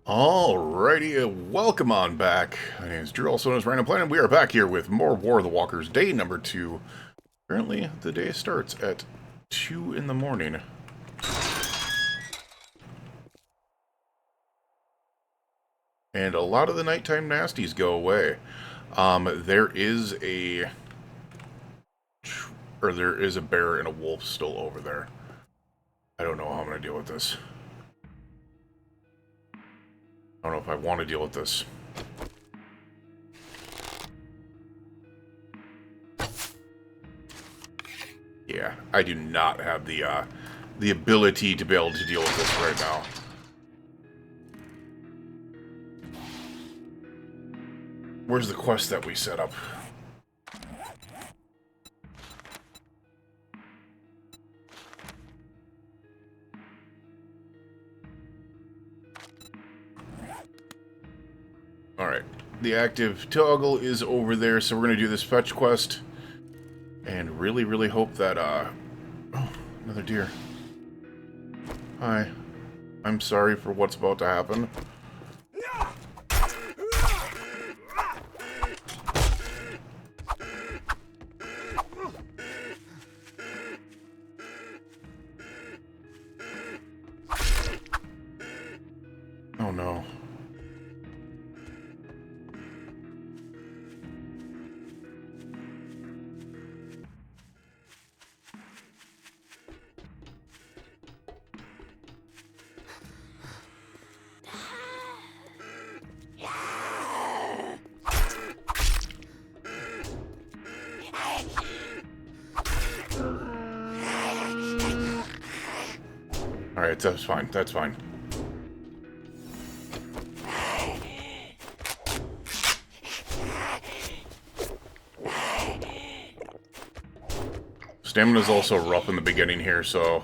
Alrighty, welcome on back. My name is Drew, also known as Random Planet. We are back here with more War of the Walkers, day number 2. Currently, the day starts at 2 in the morning. And a lot of the nighttime nasties go away. There is a bear and a wolf still over there. I don't know how I'm going to deal with this. I don't know if I want to deal with this. Yeah, I do not have the ability to be able to deal with this right now. Where's the quest that we set up? Alright, the active toggle is over there, so we're going to do this fetch quest. And really hope that, oh, another deer. Hi. I'm sorry for what's about to happen. Oh no. Alright, that's fine, that's fine. Stamina's also rough in the beginning here, so...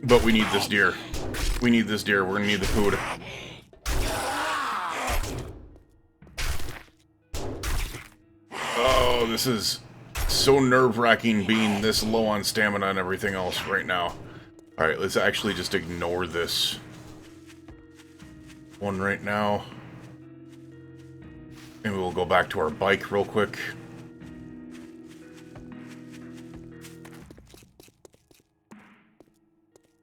But we need this deer. We need this deer, we're gonna need the food. Oh, this is so nerve-wracking being this low on stamina and everything else right now. Alright, let's actually just ignore this one right now. And we'll go back to our bike real quick.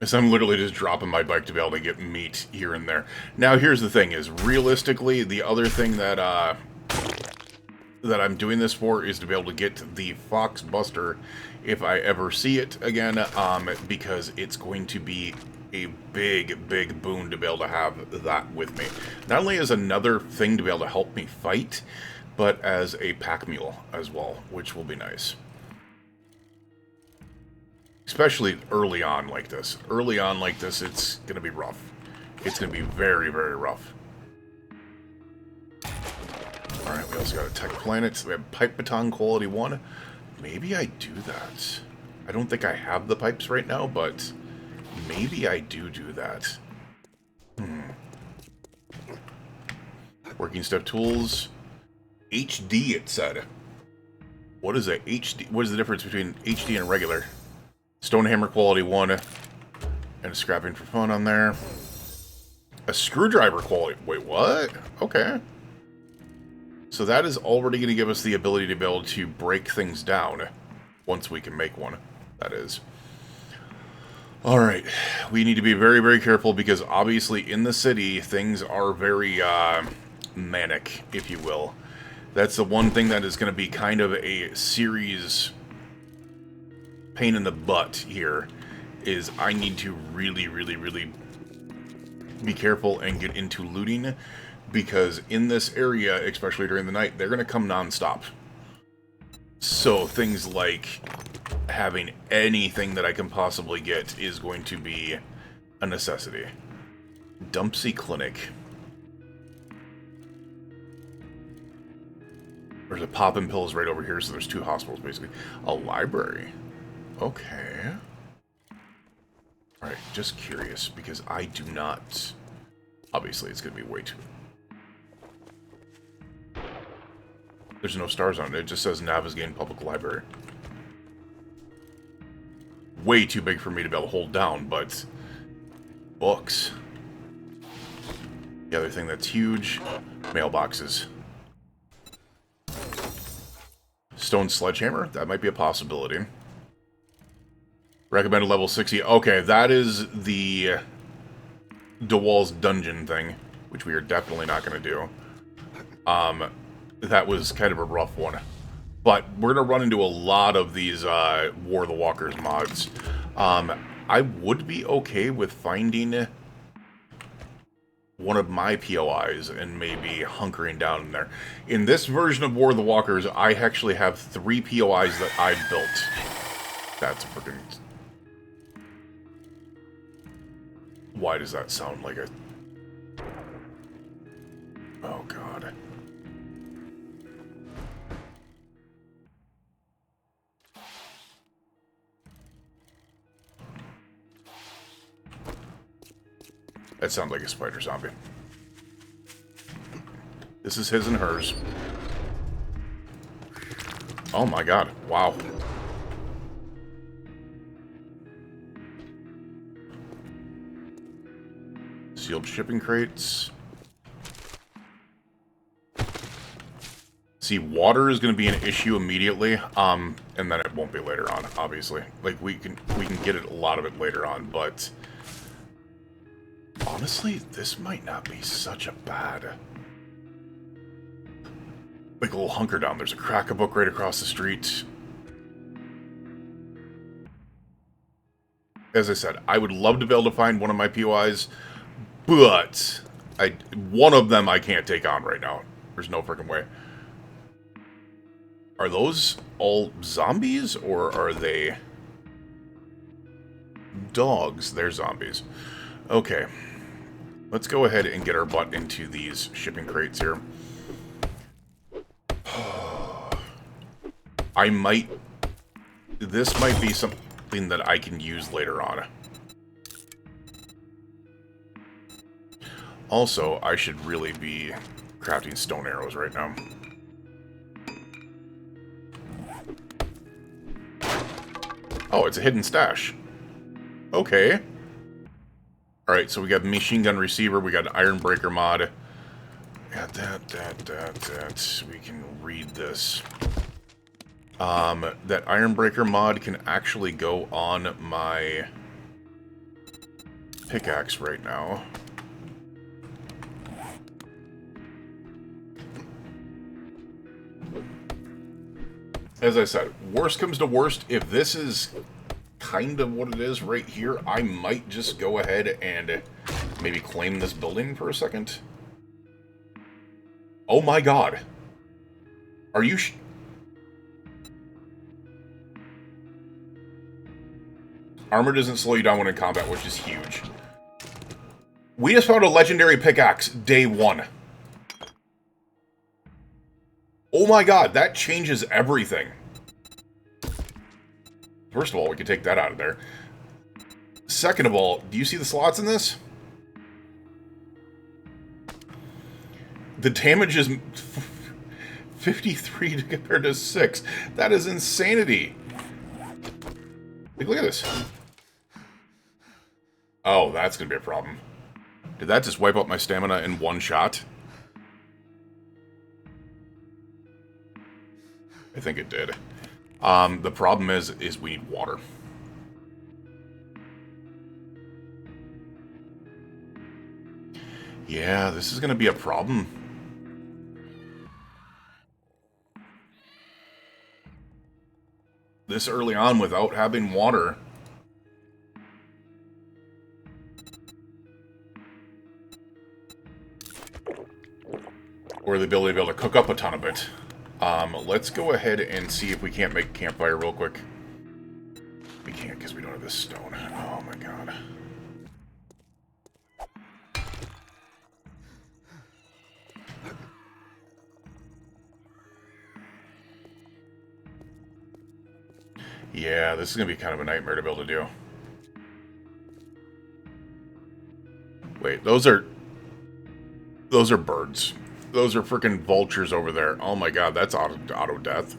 So I'm literally just dropping my bike to be able to get meat here and there. Now, here's the thing is, realistically, the other thing that I'm doing this for is to be able to get the Fox Buster if I ever see it again, because it's going to be a big boon to be able to have that with me. Not only as another thing to be able to help me fight, but as a pack mule as well, which will be nice. Especially early on like this. Early on like this, it's going to be rough. It's going to be very rough. Alright, we also got a tech planet. So we have pipe baton quality 1. Maybe I do that. I don't think I have the pipes right now, but maybe I do that. Working step tools. HD, it said. What is a HD? What is the difference between HD and regular? Stone hammer quality 1. And a scrapping for fun on there. A screwdriver quality. Wait, what? Okay. So that is already going to give us the ability to be able to break things down. Once we can make one, that is. Alright. We need to be very careful because obviously in the city, things are very manic, if you will. That's the one thing that is going to be kind of a series pain in the butt here, is I need to really be careful and get into looting, because in this area, especially during the night, they're going to come non-stop. So things like having anything that I can possibly get is going to be a necessity. Dumpsy Clinic. There's a poppin' pills right over here, so there's 2 hospitals, basically. A library. Okay. Alright, just curious, because I do not... Obviously, it's going to be way too... There's no stars on it. It just says Navezgane Public Library. Way too big for me to be able to hold down, but books. The other thing that's huge, mailboxes. Stone Sledgehammer, that might be a possibility. Recommended level 60. Okay, that is the DeWall's dungeon thing, which we are definitely not going to do. That was kind of a rough one. But we're going to run into a lot of these War of the Walkers mods. I would be okay with finding one of my POIs and maybe hunkering down in there. In this version of War of the Walkers, I actually have 3 POIs that I built. That's freaking... Why does that sound like a... Oh, God. That sounds like a spider zombie. This is his and hers. Oh my god. Wow. Sealed shipping crates. See, water is going to be an issue immediately, and then it won't be later on, obviously. Like, we can get it, a lot of it later on, but... Honestly, this might not be such a bad... Like a little hunker down. There's a crack-a-book right across the street. As I said, I would love to be able to find one of my POIs, but one of them I can't take on right now. There's no freaking way. Are those all zombies, or are they dogs? They're zombies. Okay. Let's go ahead and get our butt into these shipping crates here. This might be something that I can use later on. Also, I should really be crafting stone arrows right now. Oh, it's a hidden stash. Okay. Alright, so we got the machine gun receiver, we got an iron breaker mod. Got that. We can read this. That iron breaker mod can actually go on my pickaxe right now. As I said, worst comes to worst, if this is kind of what it is right here, I might just go ahead and maybe claim this building for a second. Oh my god. Are you Armor doesn't slow you down when in combat, which is huge. We just found a legendary pickaxe, day 1. Oh my god, that changes everything. First of all, we can take that out of there. Second of all, do you see the slots in this? The damage is 53 compared to 6. That is insanity. Like, look at this. Oh, that's going to be a problem. Did that just wipe out my stamina in one shot? I think it did. The problem is we need water. Yeah, this is going to be a problem. This early on without having water. Or the ability to be able to cook up a ton of it. Let's go ahead and see if we can't make a campfire real quick. We can't because we don't have this stone. Oh my god. Yeah, this is going to be kind of a nightmare to be able to do. Wait, those are birds. Those are freaking vultures over there. Oh my god, that's auto death.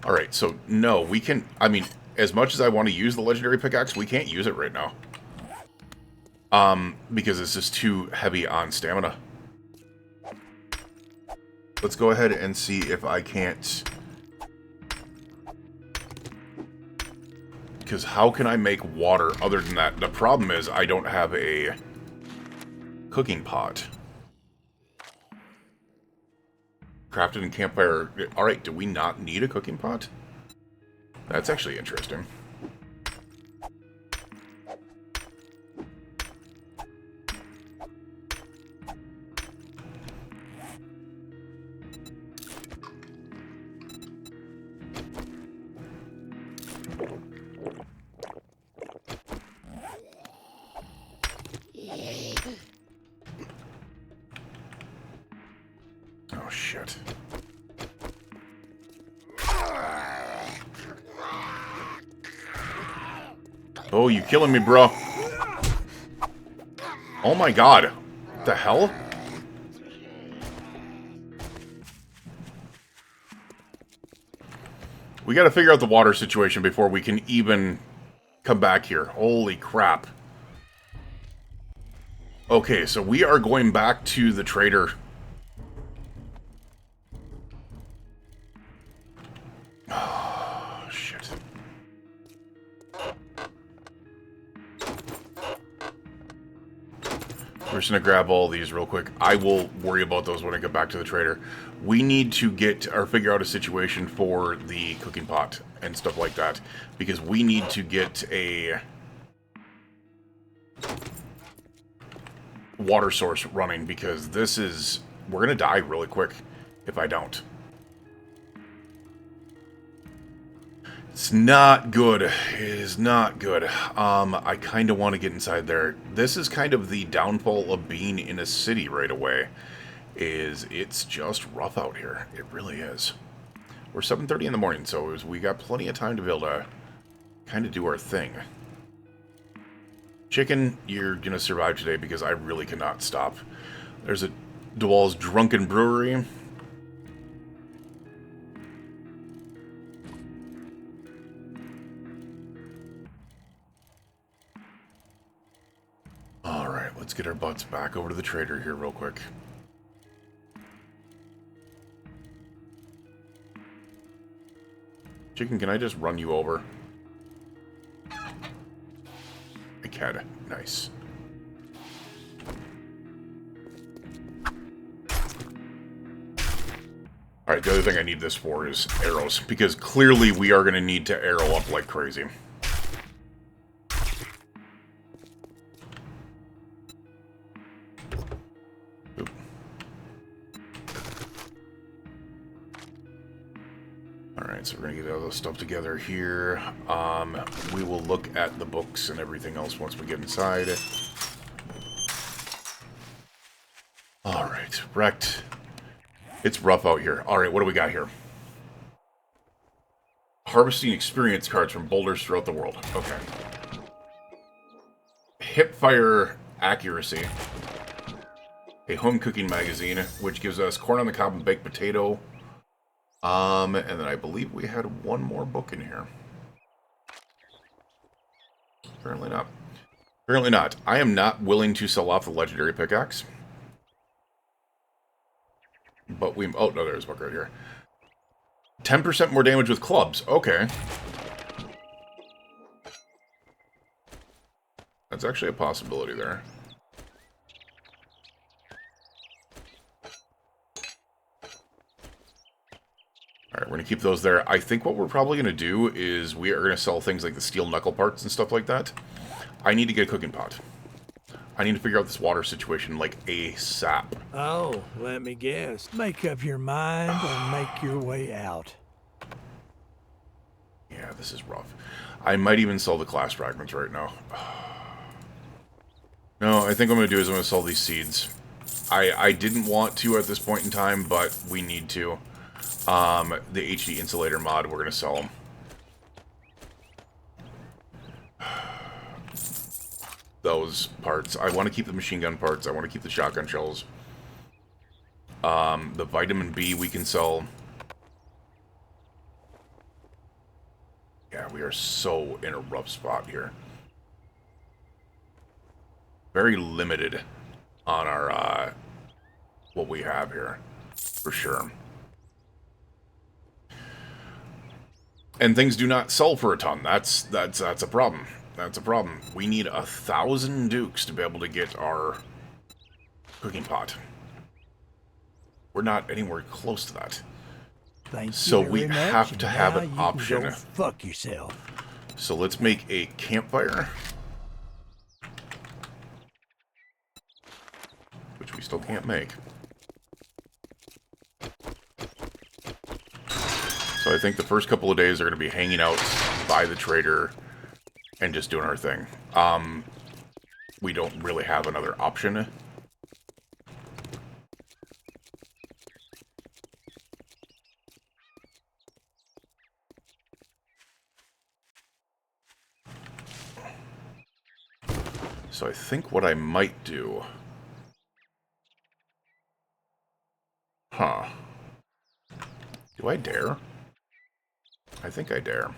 Alright, so no, we can... I mean, as much as I want to use the legendary pickaxe, we can't use it right now. Because it's just too heavy on stamina. Let's go ahead and see if I can't... Because how can I make water other than that? The problem is I don't have a cooking pot. Crafted in campfire. Alright, do we not need a cooking pot? That's actually interesting. Oh, shit. Oh, you killing me, bro. Oh my god. What the hell? We gotta figure out the water situation before we can even come back here. Holy crap. Okay, so we are going back to the trader. Oh, shit. We're just gonna grab all these real quick. I will worry about those when I get back to the trader. We need to get or figure out a situation for the cooking pot and stuff like that, because we need to get a water source running, because this is... we're gonna die really quick if I don't. It's not good. It is not good. I kind of want to get inside there. This is kind of the downfall of being in a city right away. Is it's just rough out here. It really is. We're 7:30 in the morning, so we got plenty of time to be able to kind of do our thing. Chicken, you're going to survive today because I really cannot stop. There's a DeWal's Drunken Brewery. Alright, let's get our butts back over to the trader here real quick. Chicken, can I just run you over? I can. Nice. Alright, the other thing I need this for is arrows, because clearly we are going to need to arrow up like crazy. Alright, so we're going to get all this stuff together here. We will look at the books and everything else once we get inside. Alright, wrecked. It's rough out here. Alright, what do we got here? Harvesting experience cards from boulders throughout the world. Okay. Hipfire accuracy. A home cooking magazine, which gives us corn on the cob and baked potato. And then I believe we had one more book in here. Apparently not. Apparently not. I am not willing to sell off the legendary pickaxe. But we... oh, no, there's a book right here. 10% more damage with clubs. Okay. That's actually a possibility there. Alright, we're going to keep those there. I think what we're probably going to do is we are going to sell things like the steel knuckle parts and stuff like that. I need to get a cooking pot. I need to figure out this water situation like ASAP. Oh, let me guess. Make up your mind and make your way out. Yeah, this is rough. I might even sell the class fragments right now. No, I think what I'm going to do is I'm going to sell these seeds. I didn't want to at this point in time, but we need to. The HD insulator mod, we're going to sell them. Those parts. I want to keep the machine gun parts. I want to keep the shotgun shells. The vitamin B we can sell. Yeah, we are so in a rough spot here. Very limited on our, what we have here, for sure. And things do not sell for a ton. That's a problem. That's a problem. We need 1,000 dukes to be able to get our cooking pot. We're not anywhere close to that. Thank So you very we much, have and to have now an you option. can go fuck yourself. So let's make a campfire. Which we still can't make. So I think the first couple of days are going to be hanging out by the trader and just doing our thing. We don't really have another option. So I think what I might do... Huh. Do I dare? I think I dare.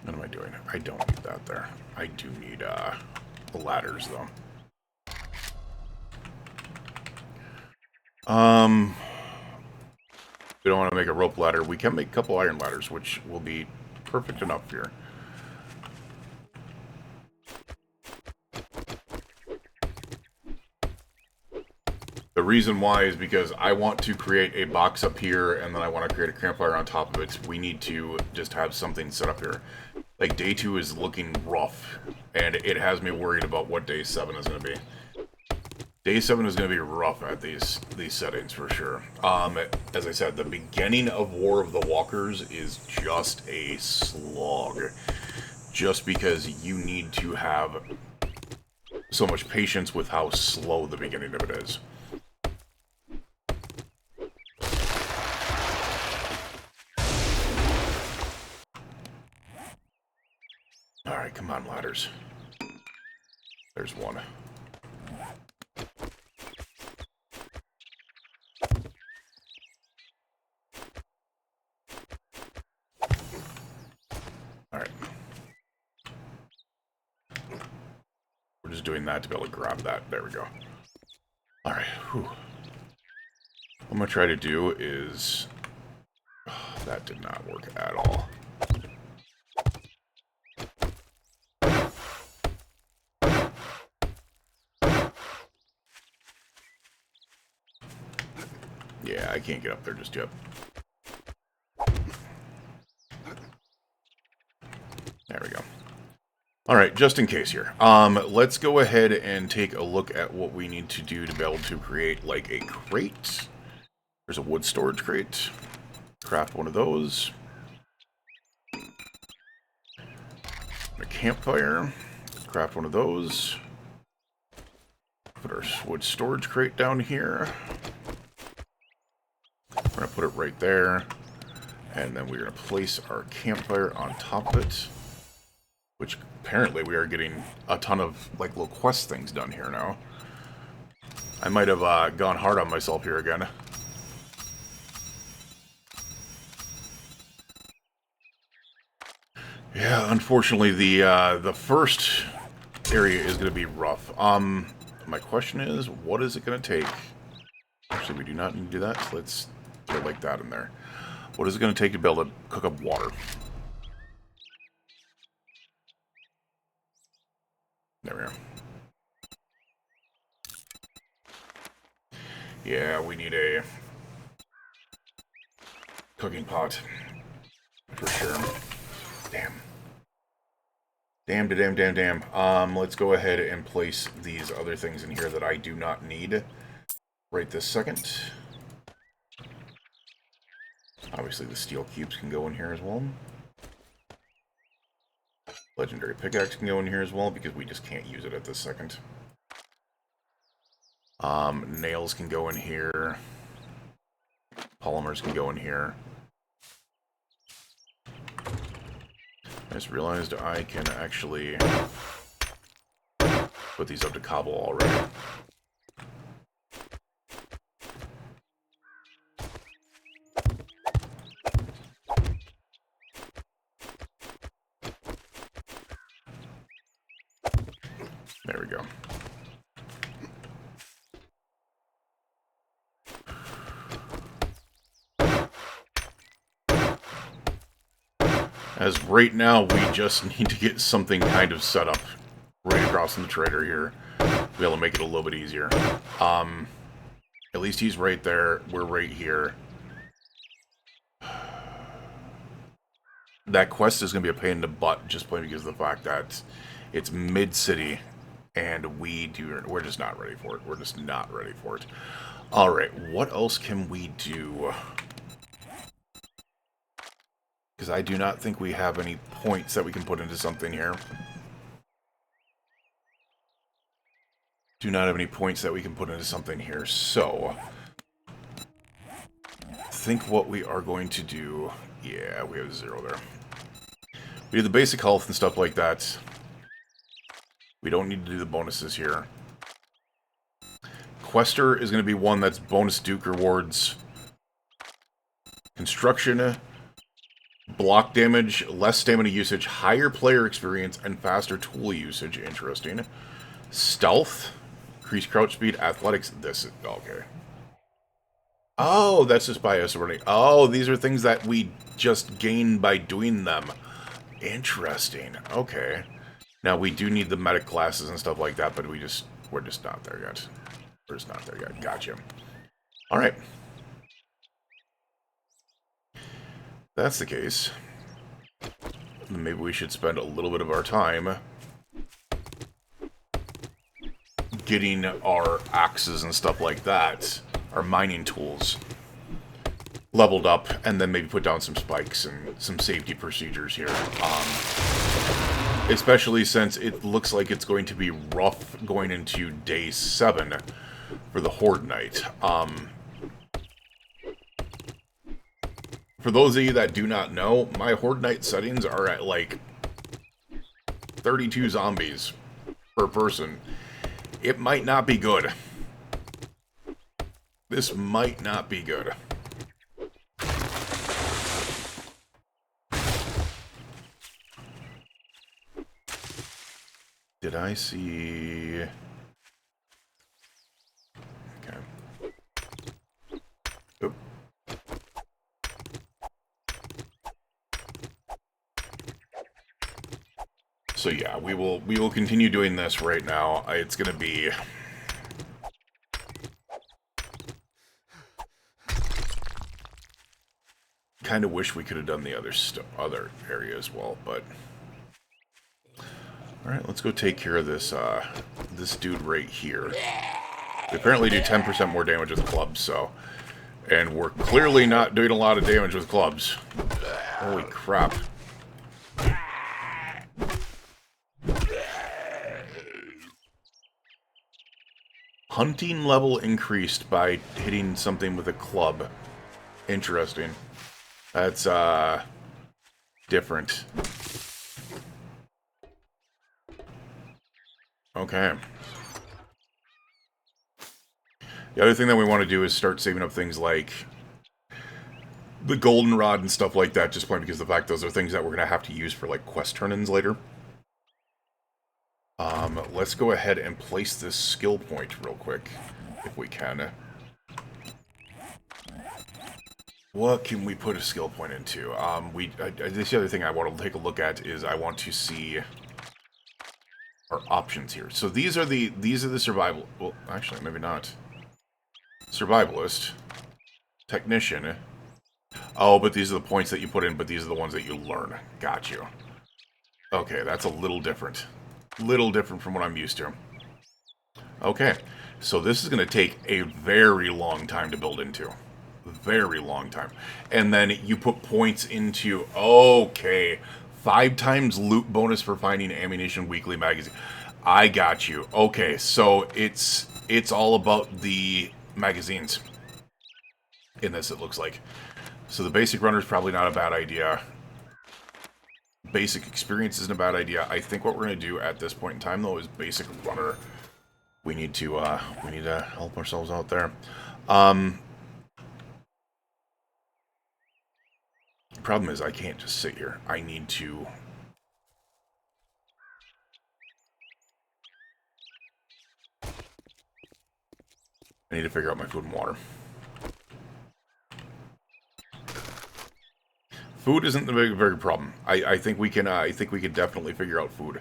What am I doing? I don't need that there. I do need the ladders, though. We don't want to make a rope ladder. We can make a couple iron ladders, which will be perfect enough here. The reason why is because I want to create a box up here, and then I want to create a campfire on top of it. We need to just have something set up here. Like, day 2 is looking rough, and it has me worried about what day 7 is going to be. Day 7 is going to be rough at these settings, for sure. As I said, the beginning of War of the Walkers is just a slog. Just because you need to have so much patience with how slow the beginning of it is. Alright, come on, ladders. There's one. Alright. We're just doing that to be able to grab that. There we go. Alright, whew. What I'm going to try to do is... Oh, that did not work at all. Yeah, I can't get up there just yet. There we go. Alright, just in case here. Let's go ahead and take a look at what we need to do to be able to create, like, a crate. There's a wood storage crate. Craft one of those. A campfire. Craft one of those. Put our wood storage crate down here. We're going to put it right there. And then we're going to place our campfire on top of it. Which, apparently, we are getting a ton of, like, little quest things done here now. I might have gone hard on myself here again. Yeah, unfortunately, the first area is going to be rough. My question is, what is it going to take? Actually, we do not need to do that, so let's put it like that in there. What is it going to take to be able to cook up water? There we go. Yeah, we need a cooking pot. For sure. Damn. Damn. Let's go ahead and place these other things in here that I do not need right this second. Obviously, the steel cubes can go in here as well. Legendary pickaxe can go in here as well, because we just can't use it at this second. Nails can go in here. Polymers can go in here. I just realized I can actually put these up to cobble already. There we go. As right now, we just need to get something kind of set up right across from the trader here. Be able to make it a little bit easier. At least he's right there. We're right here. That quest is going to be a pain in the butt just plain because of the fact that it's mid-city and we're just not ready for it. We're just not ready for it. Alright, what else can we do? Because I do not think we have any points that we can put into something here. Do not have any points that we can put into something here. So, I think what we are going to do... Yeah, we have 0 there. We do the basic health and stuff like that. We don't need to do the bonuses here. Quester is going to be one that's bonus Duke rewards. Construction... Block damage, less stamina usage, higher player experience, and faster tool usage. Interesting. Stealth, increased crouch speed, athletics. This is... Okay. Oh, that's just by us running. Oh, these are things that we just gain by doing them. Interesting. Okay. Now, we do need the medic classes and stuff like that, but we're just not there yet. We're just not there yet. Gotcha. Alright. That's the case, then maybe we should spend a little bit of our time getting our axes and stuff like that, our mining tools, leveled up, and then maybe put down some spikes and some safety procedures here. Especially since it looks like it's going to be rough going into day 7 for the Horde Night. For those of you that do not know, my Horde Night settings are at, like, 32 zombies per person. It might not be good. This might not be good. Did I see... Okay. Oop. So yeah, we will continue doing this right now. It's gonna be... Kind of wish we could have done the other area as well, but... Alright, let's go take care of this, this dude right here. We apparently do 10% more damage with clubs, so... And we're clearly not doing a lot of damage with clubs. Holy crap. Hunting level increased by hitting something with a club. Interesting. That's, different. Okay. The other thing that we want to do is start saving up things like the goldenrod and stuff like that, just plain because of the fact those are things that we're going to have to use for, like, quest turn-ins later. Let's go ahead and place this skill point real quick, if we can. What can we put a skill point into? This other thing I want to take a look at is I want to see our options here. So these are the survival. Well, actually, maybe not. Survivalist, technician. Oh, but these are the points that you put in, but these are the ones that you learn. Got you. Okay, that's a little different. Little different from what I'm used to. Okay, so this is going to take a very long time to build into. Very long time. And then you put points into... Okay, 5 times loot bonus for finding ammunition weekly magazine. I got you. Okay, so it's all about the magazines in this, it looks like. So the basic runner is probably not a bad idea. Basic experience isn't a bad idea. I think what we're going to do at this point in time, though, is basic runner. We need to help ourselves out there. The problem is I can't just sit here. I need to... figure out my food and water. Food isn't the very problem. I think we can definitely figure out food.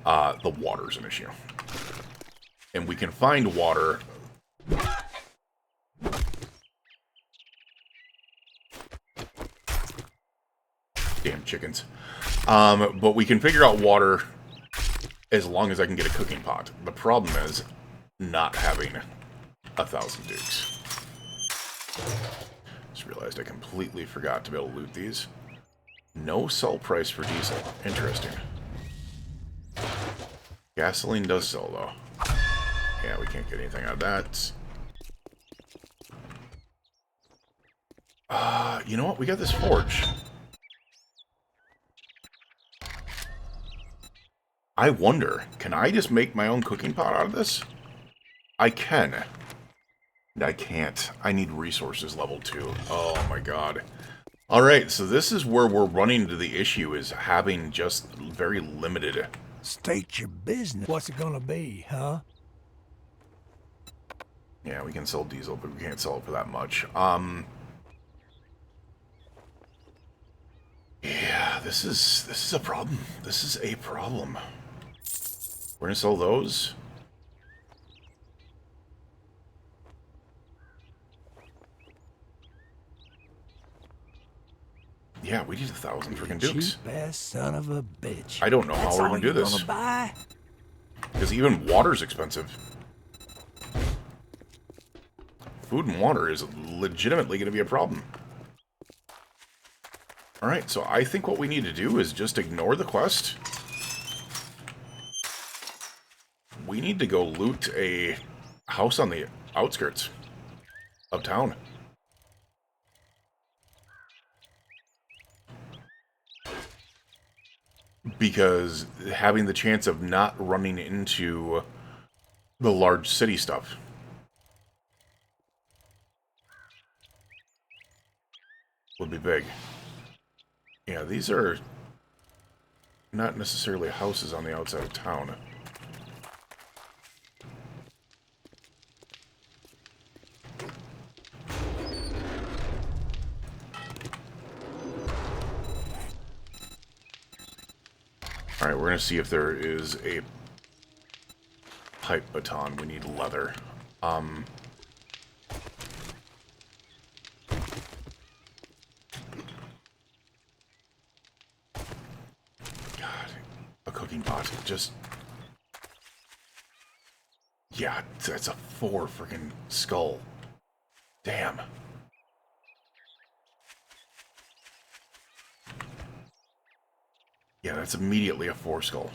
The water's an issue. And we can find water. Damn chickens. But we can figure out water as long as I can get a cooking pot. The problem is not having 1,000 dukes. Just realized I completely forgot to be able to loot these. No sell price for diesel. Interesting. Gasoline does sell, though. Yeah, we can't get anything out of that. You know what? We got this forge. I wonder, can I just make my own cooking pot out of this? I can. I can't. I need resources level 2. Oh my god. Alright, so this is where we're running into the issue, is having just very limited... State your business. What's it gonna be, huh? Yeah, we can sell diesel, but we can't sell it for that much. Yeah, this is a problem. This is a problem. We're gonna sell those. Yeah, we need 1,000 freaking dukes. Cheap ass son of a bitch. I don't know how we're gonna do this. Because even water's expensive. Food and water is legitimately going to be a problem. Alright, so I think what we need to do is just ignore the quest. We need to go loot a house on the outskirts of town. Because having the chance of not running into the large city stuff. Would be big. Yeah, these are not necessarily houses on the outside of town. Alright, we're going to see if there is a pipe baton. We need leather. God, a cooking pot. Just... Yeah, that's a 4 freaking skull. Damn. Yeah, that's immediately a 4 skull.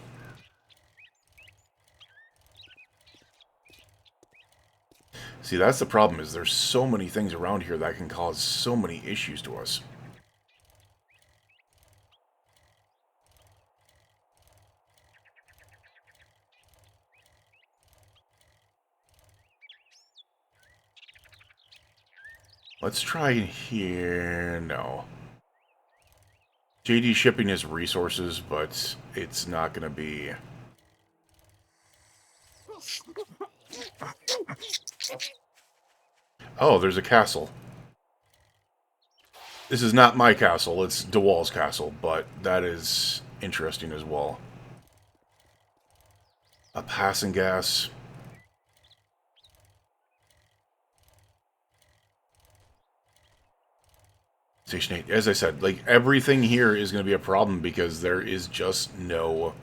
See, that's the problem, is there's so many things around here that can cause so many issues to us. Let's try here. No. JD shipping his resources, but it's not going to be... Oh, there's a castle. This is not my castle, it's DeWall's castle, but that is interesting as well. A passing gas. Station 8. As I said, like, everything here is going to be a problem because there is just no...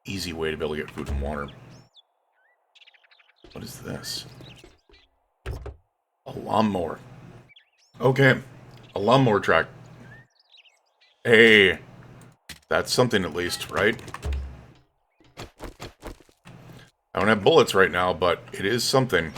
easy way to be able to get food and water. What is this? A lawnmower. Okay. A lawnmower track. Hey. That's something at least, right? I don't have bullets right now, but it is something.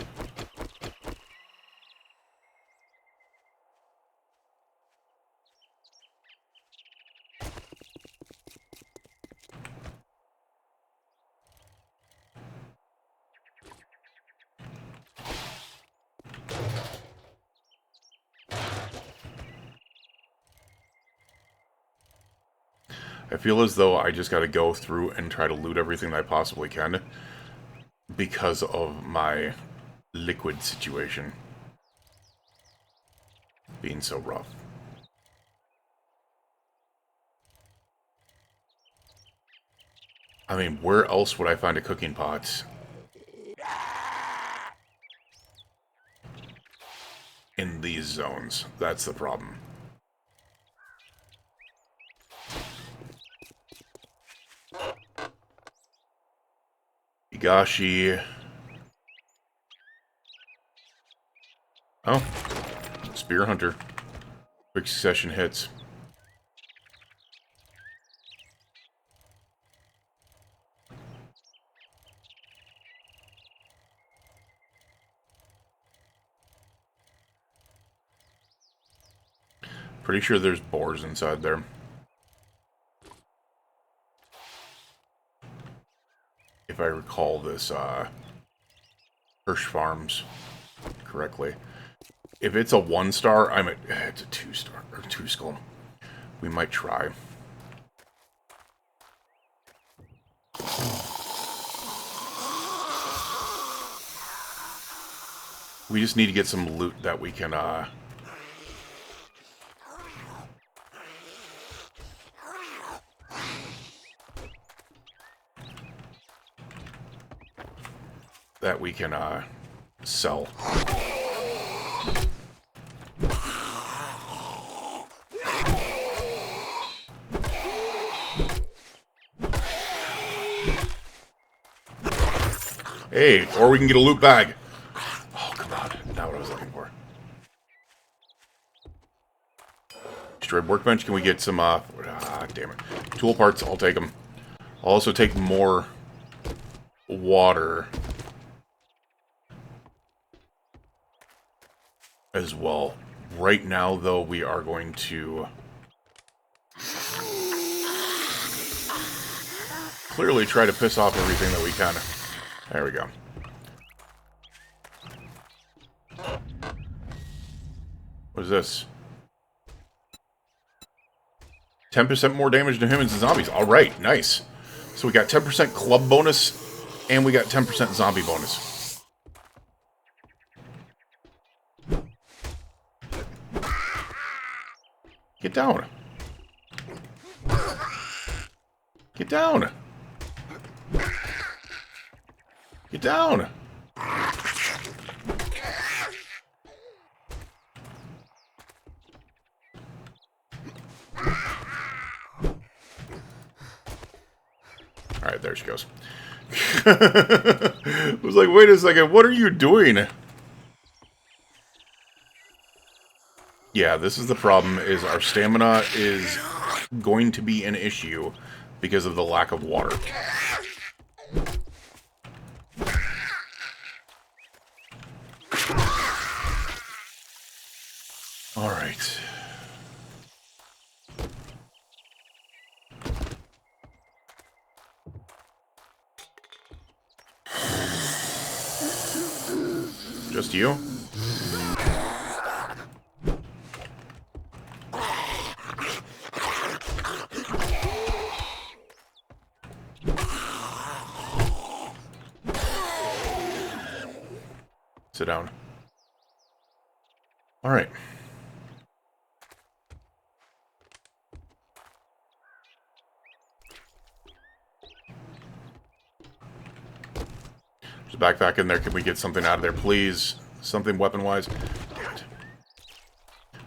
I feel as though I just gotta go through and try to loot everything that I possibly can because of my liquid situation being so rough. I mean, where else would I find a cooking pot? In these zones. That's the problem. Higashi. Oh. Spear Hunter. Quick succession hits. Pretty sure there's boars inside there. If I recall this, Hirsch Farms correctly. If it's a 1-star, I'm at... It's a 2-star, or 2-skull. We might try. We just need to get some loot that we can, sell. Hey, or we can get a loot bag. Oh, come on. Not what I was looking for. Destroyed workbench. Can we get some, damn it. Tool parts, I'll take them. I'll also take more water as well. Right now, though, we are going to clearly try to piss off everything that we can. There we go. What is this? 10% more damage to humans and zombies. Alright, nice. So we got 10% club bonus, and we got 10% zombie bonus. Get down. Get down. Get down. Alright, there she goes. I was like, wait a second, what are you doing? Yeah, this is the problem, is our stamina is going to be an issue because of the lack of water. Alright. Just you? Sit down. Alright. backpack in there. Can we get something out of there, please? Something weapon-wise? Damn it.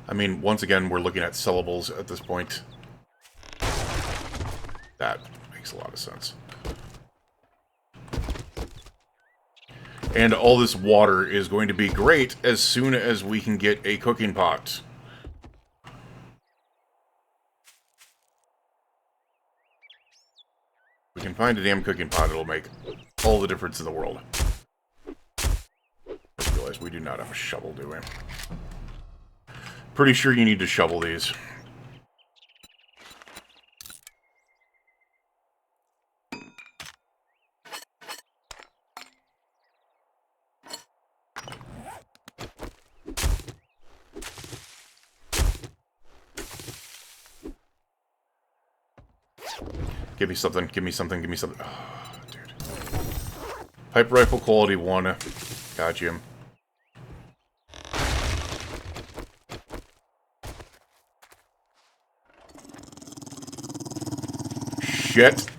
I mean, once again, we're looking at syllables at this point. That makes a lot of sense. And all this water is going to be great as soon as we can get a cooking pot. We can find a damn cooking pot, it'll make all the difference in the world. I realize we do not have a shovel, do we? Pretty sure you need to shovel these. Give me something, give me something, give me something. Oh, dude. Pipe rifle quality 1. Got you. Shit.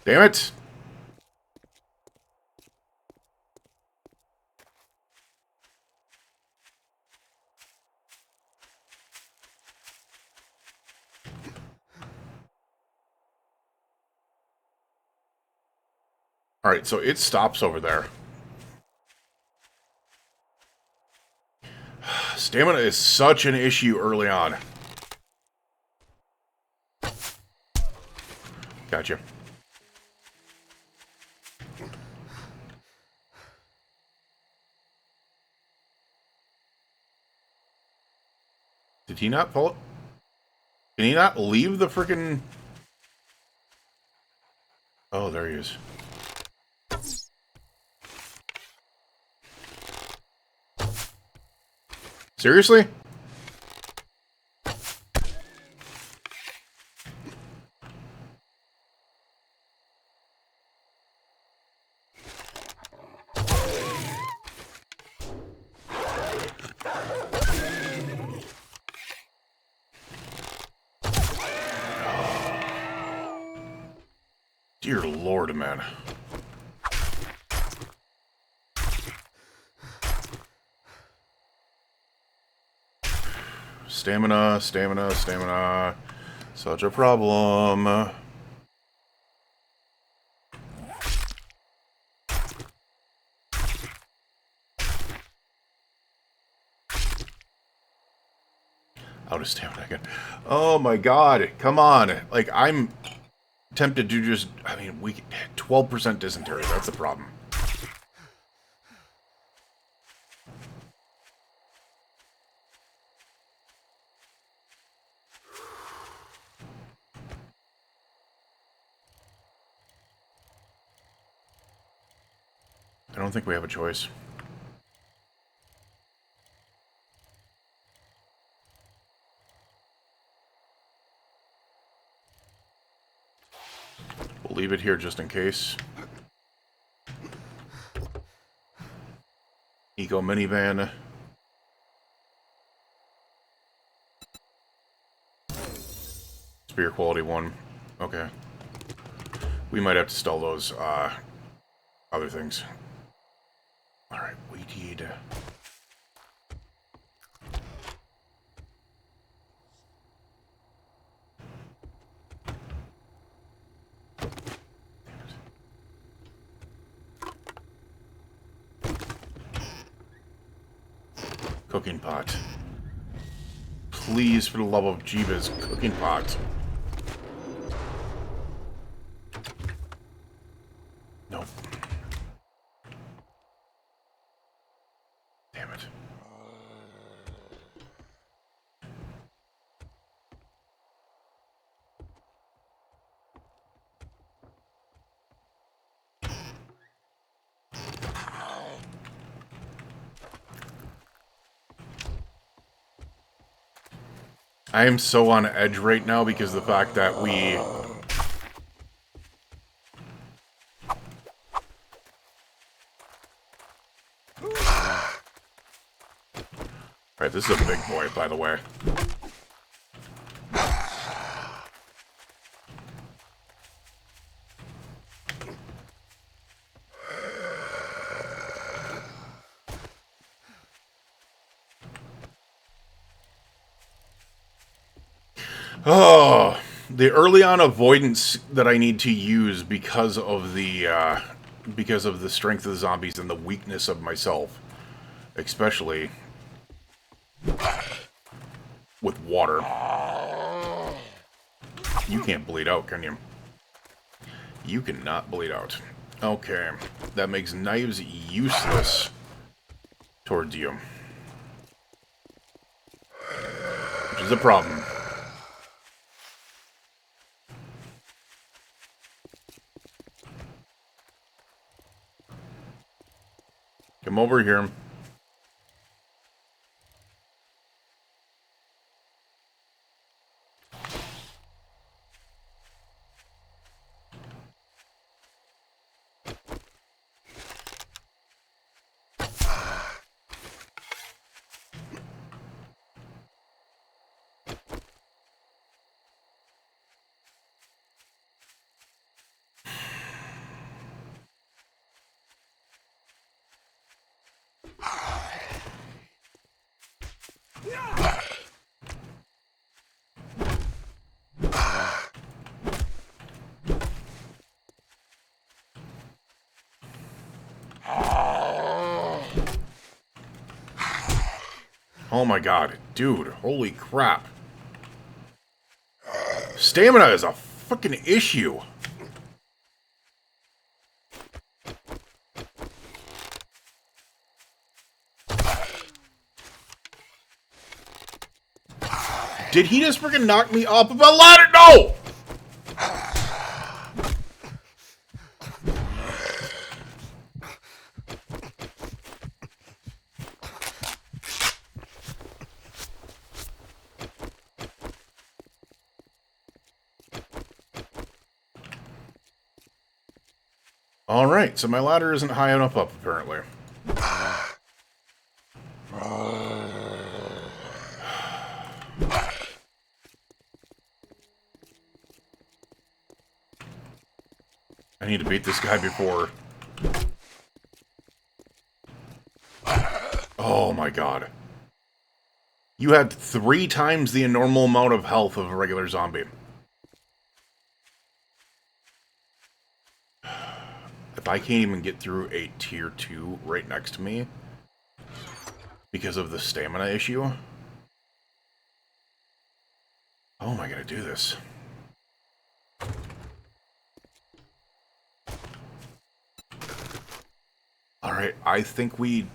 Damn it! Alright, so it stops over there. Stamina is such an issue early on. Gotcha. Did he not pull it? Can he not leave the frickin'... Oh, there he is. Seriously? Dear Lord, man. Stamina, stamina, stamina. Such a problem. Out of stamina again. Oh my god, come on. Like, I'm tempted to just... I mean, 12% dysentery, that's the problem. I don't think we have a choice. We'll leave it here just in case. Eco minivan. Spear quality 1. Okay. We might have to stall those other things. Alright, we need... Cooking pot. please, for the love of Jeebus, cooking pot. Nope. Damn it. I am so on edge right now because of the fact that we... Alright, this is a big boy, by the way. Oh, the early on avoidance that I need to use because of the strength of the zombies and the weakness of myself, especially with water. You can't bleed out, can you? You cannot bleed out. Okay, that makes knives useless towards you, which is a problem. Come over here. Oh my god, dude, holy crap. Stamina is a fucking issue. Did he just freaking knock me off of a ladder? No! Alright, so my ladder isn't high enough up, apparently. I need to beat this guy before... Oh my god. You had 3 times the normal amount of health of a regular zombie. If I can't even get through a tier 2 right next to me because of the stamina issue, how am I going to do this? Alright, I think we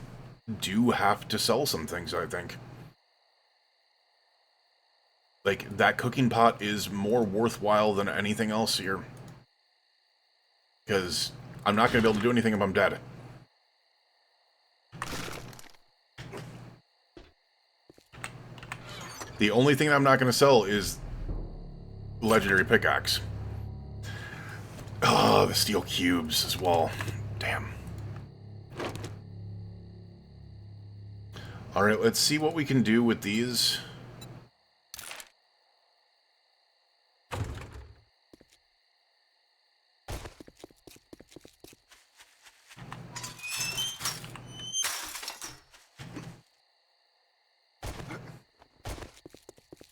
do have to sell some things, I think. Like, that cooking pot is more worthwhile than anything else here. Because I'm not going to be able to do anything if I'm dead. The only thing I'm not going to sell is legendary pickaxe. Oh, the steel cubes as well. Damn. Alright, let's see what we can do with these.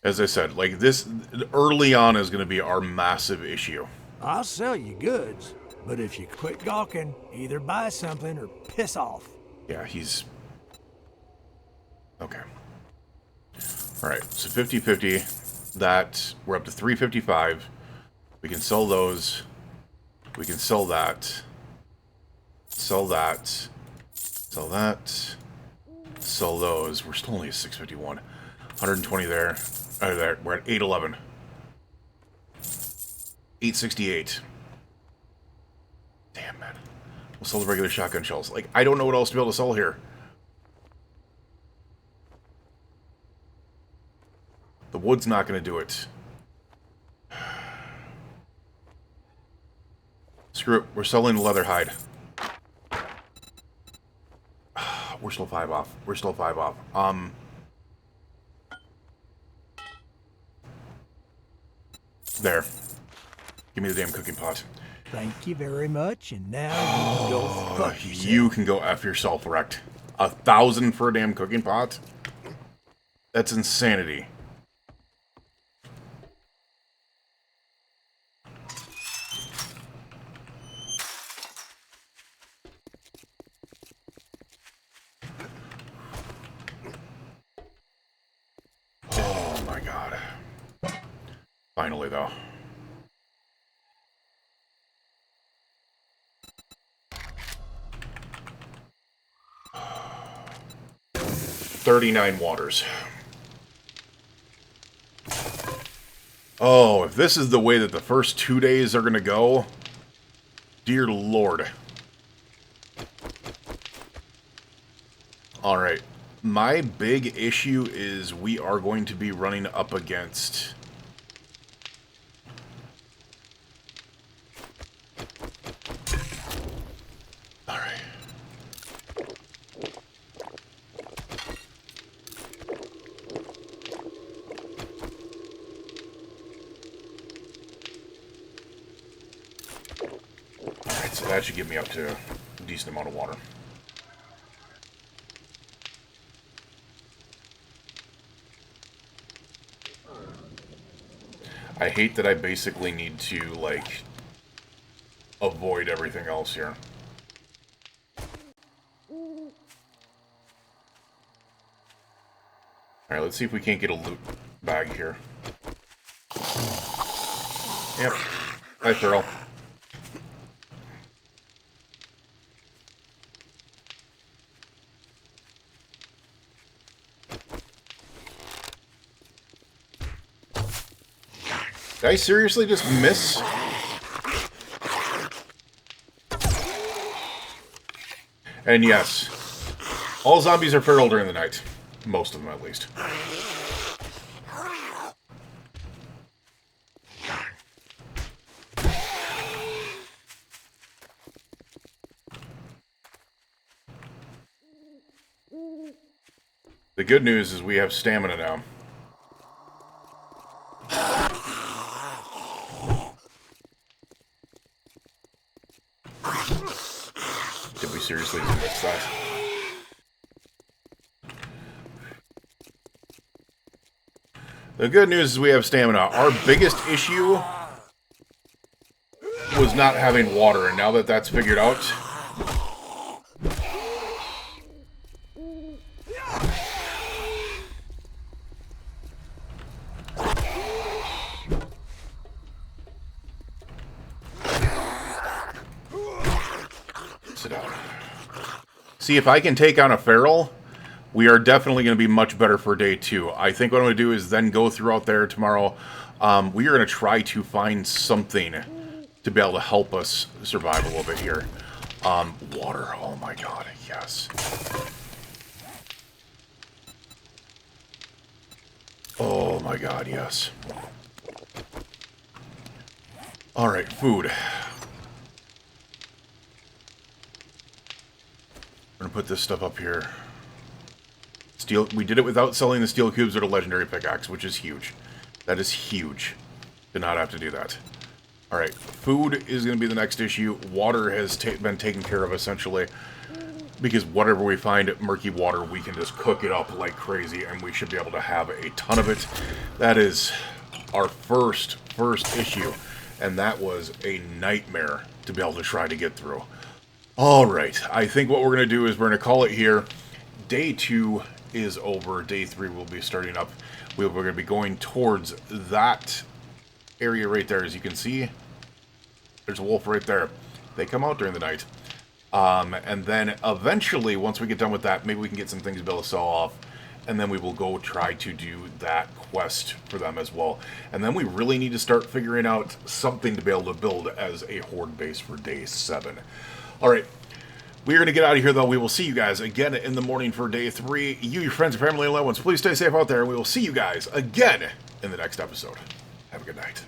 As I said, like, this early on is going to be our massive issue. I'll sell you goods, but if you quit gawking, either buy something or piss off. Yeah, he's... Okay. Alright, so 50-50. That, we're up to 355. We can sell those. We can sell that. Sell that. Sell that. Sell those. We're still only at 651. 120 there. There. We're at 811. 868. Damn, man. We'll sell the regular shotgun shells. Like, I don't know what else to be able to sell here. The wood's not going to do it. Screw it. We're selling the leather hide. We're still 5 off. We're still 5 off. There. Give me the damn cooking pot. Thank you very much, and now you can go fuck yourself. You can go F yourself, wrecked. 1,000 for a damn cooking pot? That's insanity. Oh my god. Finally, though. $39 waters. Oh, if this is the way that the first 2 days are going to go, dear Lord. Alright, my big issue is we are going to be running up against... Alright. Alright, so that should get me up to a decent amount of water. I hate that I basically need to, like, avoid everything else here. Alright, let's see if we can't get a loot bag here. Yep. Hi, Thurl. Did I seriously just miss? And yes, all zombies are feral during the night. Most of them, at least. The good news is we have stamina now. Did we seriously just miss that? The good news is we have stamina. Our biggest issue was not having water, and now that that's figured out... Sit down. See, if I can take on a feral, we are definitely going to be much better for day 2. I think what I'm going to do is then go throughout there tomorrow. We are going to try to find something to be able to help us survive a little bit here. Water. Oh my god, yes. Oh my god, yes. Alright, food. We're gonna put this stuff up here. Steel. We did it without selling the steel cubes or the legendary pickaxe, which is huge. That is huge. Did not have to do that. Alright, food is going to be the next issue. Water has been taken care of, essentially. Because whatever we find murky water, we can just cook it up like crazy, and we should be able to have a ton of it. That is our first issue, and that was a nightmare to be able to try to get through. Alright, I think what we're going to do is we're going to call it here. day 2 is over, day 3 will be starting up. We're going to be going towards that area right there. As you can see, there's a wolf right there. They come out during the night. And then eventually, once we get done with that, maybe we can get some things to be able to sell off. And then we will go try to do that quest for them as well. And then we really need to start figuring out something to be able to build as a horde base for day 7. Alright, we're going to get out of here though. We will see you guys again in the morning for day 3. You, your friends, your family, and loved ones, please stay safe out there. We will see you guys again in the next episode. Have a good night.